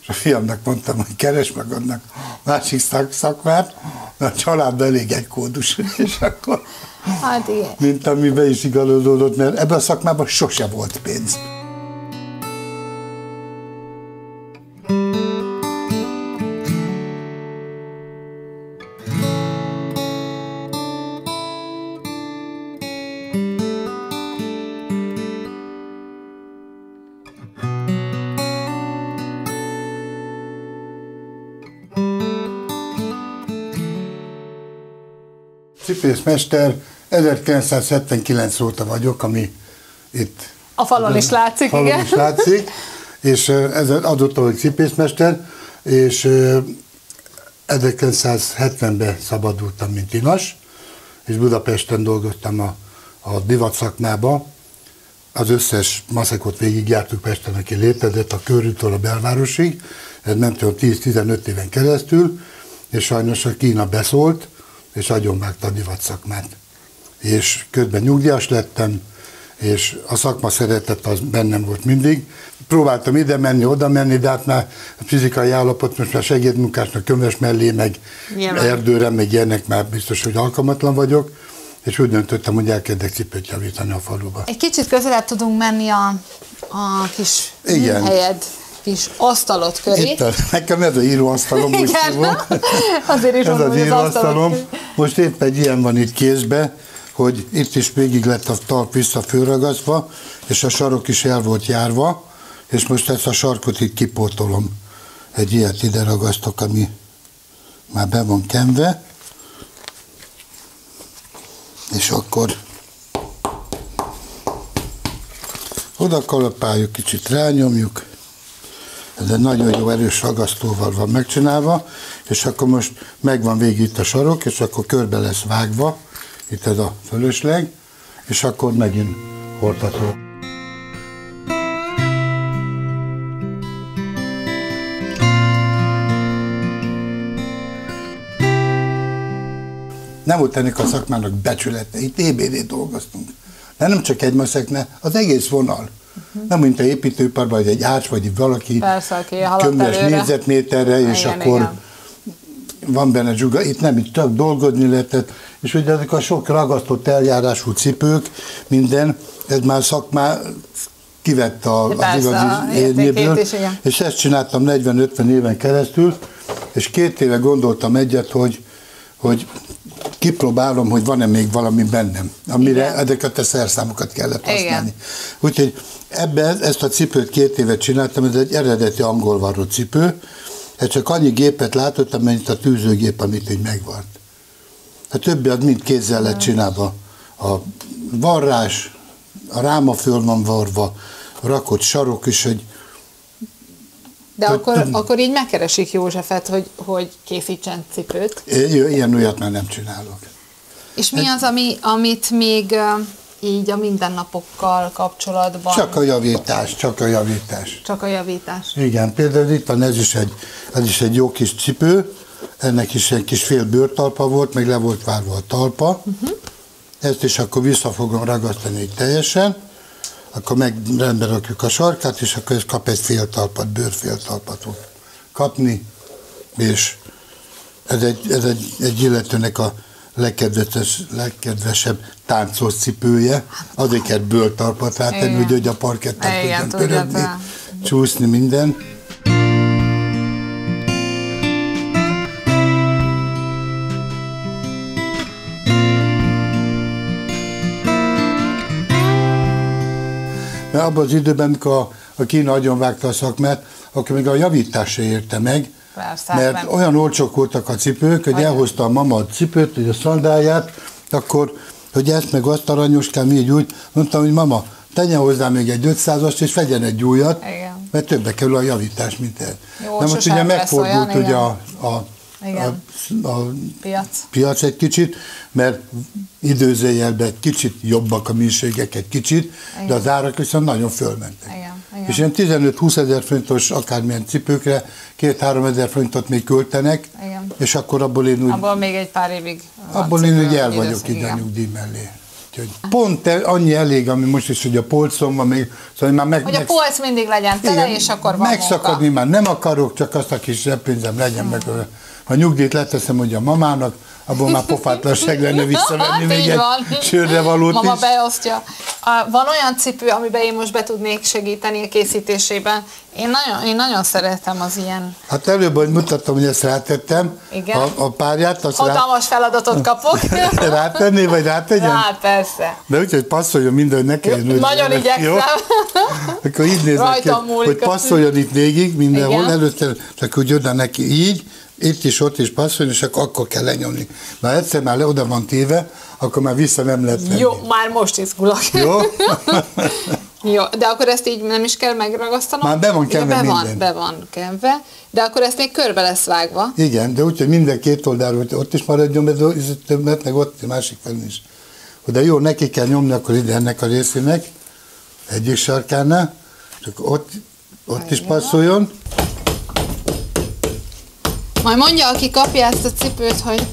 És a fiamnak mondtam, hogy keresd magadnak másik szakmát, mert a családban elég egy kódus. És akkor, hát igen. mint amiben is igazolódott, mert ebben a szakmában sose volt pénz. Cipészmester, 1979 óta vagyok, ami itt... A falon is látszik, falon igen. Is látszik, és ez adott, hogy cipészmester, és 1970-ben szabadultam, mint inas, és Budapesten dolgoztam a divat szakmába. Az összes maszekot végigjártuk Pesten, aki létezett, a Körúttól a Belvárosig, ez ment 10-15 éven keresztül, és sajnos a Kína beszólt, és agyonvágta a divat szakmát. És közben nyugdíjas lettem, és a szakma szeretet az bennem volt mindig. Próbáltam ide menni, oda menni, de hát már a fizikai állapot, most már segédmunkásnak, könyves mellé, meg erdőre, meg ilyenek már biztos, hogy alkalmatlan vagyok, és úgy döntöttem, hogy elkezdek cipőt javítani a faluba. Egy kicsit közelebb tudunk menni a kis helyed, kis asztalod köré. Nekem ez az íróasztalom, most hívom. Azért is ez mondom, az íróasztalom. Most épp egy ilyen van itt kézbe, hogy itt is végig lett a talp vissza fölragasztva, és a sarok is el volt járva, és most ezt a sarkot itt kipótolom. Egy ilyet ide ragasztok, ami már be van kenve, és akkor oda kalapáljuk, kicsit rányomjuk. Ez egy nagyon jó erős ragasztóval van megcsinálva, és akkor most megvan végig itt a sarok, és akkor körbe lesz vágva, itt ez a fölösleg, és akkor megint hordható. Nem volt ennek a szakmának becsülete, itt EBD dolgoztunk. De nem csak egy maszekne, az egész vonal. Nem mint a építőiparban, vagy egy ács, vagy valaki könyves négyzetméterre, és igen, akkor igen. Van benne zsuga. Itt nem, itt csak dolgozni lehetett, és ugye ezek a sok ragasztott eljárású cipők, minden, ez már szakmá kivette az igazi érnyéből, és ezt csináltam 40-50 éven keresztül, és 2 éve gondoltam egyet, hogy kipróbálom, hogy van-e még valami bennem, amire ezeket a szerszámokat kellett használni. Úgyhogy ebben ezt a cipőt 2 évet csináltam, ez egy eredeti angol varró cipő, ez csak annyi gépet látottam, mint a tűzőgép, amit így megvart. A többi az mind kézzel lett csinálva. A varrás, a ráma föl van varva, a rakott sarok is, hogy... De akkor így megkeresik Józsefet, hogy készítsen cipőt. Ilyen olyat már nem csinálok. És mi az, amit még így a mindennapokkal kapcsolatban? Csak a javítás, csak a javítás. Csak a javítás. Igen, például itt van, ez is egy jó kis cipő, ennek is egy kis fél bőrtalpa volt, meg le volt várva a talpa. Ezt is akkor vissza fogom ragasztani így teljesen, akkor meg rendbe rakjuk a sarkát, és akkor ez kap egy féltalpat, bőrféltalpat fog kapni, és ez egy illetőnek a legkedvesebb táncos cipője, azért kell bőrtalpat rátenni, hogy a parketten tudjon törödni, csúszni minden. Mert abban az időben, amikor a Kína agyonvágta a szakmát, akkor még a javítás se érte meg, persze, mert olyan olcsók voltak a cipők, hogy elhozta a mama a cipőt, vagy a szandáját, akkor, hogy ezt meg azt aranyoskám, így úgy, mondtam, hogy mama, tegyen hozzá még egy 500-ast, és vegyen egy újat, igen. Mert többe kerül a javítás, mint ez. Jó, na most ugye megfordult olyan, ugye a piac egy kicsit, mert időzőjelben egy kicsit jobbak a minőségek, egy kicsit, igen. De az árak viszont nagyon fölmentek. Igen. És ilyen 15-20 ezer forintos akármilyen cipőkre 2-3 ezer forintot még költenek, igen. És akkor abból én úgy... Abból még egy pár évig... Abból én úgy el vagyok így a nyugdíj mellé. Úgyhogy pont annyi elég, ami most is, hogy a polcon van még. Szóval már hogy a polc mindig legyen tele, és akkor van megszakadni munka. Már nem akarok, csak azt a kis zseppénzem legyen meg. Ha nyugdíjt leteszem, hogy a mamának, abból már pofátlanság lenne visszavenni még egy sörre valót Mama is. beosztja. Van olyan cipő, amiben én most be tudnék segíteni a készítésében. Én nagyon szeretem az ilyen. Hát előbb, hogy mutattam, hogy ezt rátettem. Igen. A párját. Hatalmas feladatot kapok. Rátenné, vagy rátegyem? Hát persze. De úgy, hogy passzoljon minden, hogy ne kelljen. Nagyon igyekszem. Akkor így nézek ki, hogy passzoljon itt végig mindenhol. Igen. Előtte csak úgy oda neki így, itt is, ott is passzoljon, és akkor kell lenyomni. Na egyszer már oda van téve, akkor már vissza nem lehet venni. Jó, már most izgulok. Jó? Jó, de akkor ezt így nem is kell megragasztanom? Már be van kenve minden. Be van kenve, de akkor ezt még körbe lesz vágva. Igen, de úgy, hogy minden két oldalról, hogy ott is maradjon, ez többet, meg ott a másik felén is. De jó, neki kell nyomni akkor ide ennek a részének, egyik sarkánál, csak ott is passzoljon. Majd mondja, aki kapja ezt a cipőt, hogy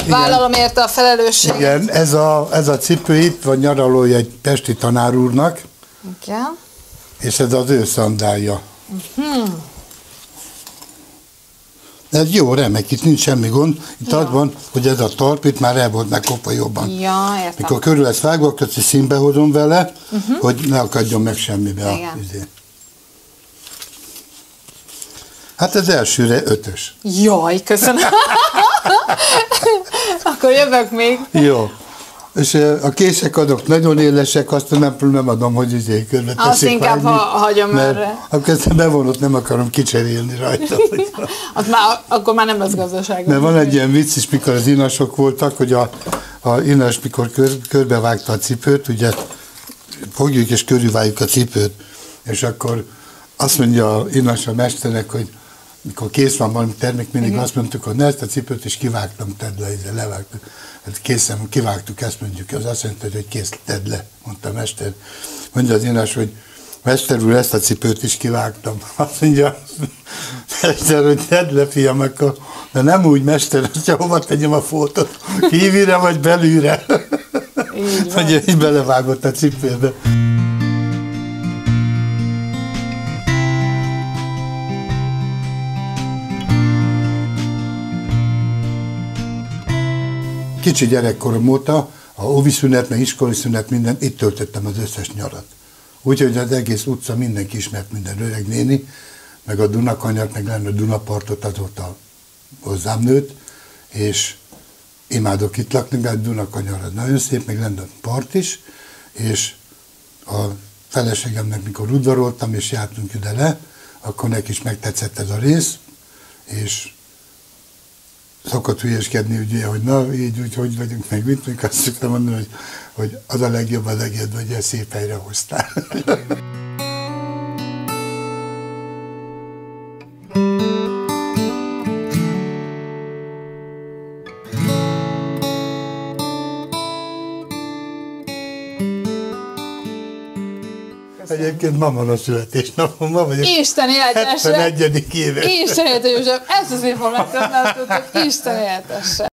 vállalom érte a felelősséget. Igen, ez a cipő itt van nyaralója egy pesti tanár úrnak. Igen. És ez az ő szandálja. Ez jó, remek, itt nincs semmi gond. Itt az van, hogy ez a talp itt már el volt megkopva jobban. Ja, értem. Mikor körül lesz vágva, akkor színbe hozom vele, hogy ne akadjon meg semmibe. Hát az elsőre 5-ös. Jaj, köszönöm. Akkor jövök még. Jó. És a kések azok nagyon élesek, azt nem adom, hogy körbe teszik. Azt inkább hagyom erre. Akkor ezt bevonott nem akarom kicserélni rajta. Akkor már nem lesz gazdaságos. Mert van egy ilyen vicc is, mikor az inasok voltak, hogy a inas, mikor körbevágta a cipőt, ugye fogjuk és körülvágjuk a cipőt, és akkor azt mondja a inas a mesternek, hogy mikor kész van valami termék, mindig azt mondtuk, hogy ezt a cipőt is kivágtam, tedd le, levágtuk. Hát készen, kivágtuk, ezt mondjuk, az azt mondta, hogy kész, tedd le, mondta a mester. Mondja az inas, hogy mester úr, ezt a cipőt is kivágtam. Azt mondja, mester, hogy tedd le, fiam, akkor, de nem úgy, mester, hogyha hova tegyem a fotót, kívülre vagy belülre. Mondja, így belevágott a cipőbe. Kicsi gyerekkorom óta, a óvi szünet, meg iskolai szünet, minden, itt töltöttem az összes nyarat. Úgyhogy az egész utca mindenki ismert minden öreg néni, meg a Dunakanyart, meg lenne a Dunapartot, azóta hozzám nőtt, és imádok itt lakni, mert a Dunakanyar az nagyon szép, meg lenne a part is, és a feleségemnek, mikor udvaroltam, és jártunk ide le, akkor neki is megtetszett ez a rész, és szokott hülyeskedni, ugye, hogy na, így úgy, hogy vagyunk meg, mint még azt szoktam mondani, hogy az a legjobb az egész, hogy ezt szép helyre hoztál. Egyébként ma van a születésnapom, ma vagyok. Isten életesre! 71. éve. Isten életesre! Ezt az információt nem tudtuk. Isten életesre!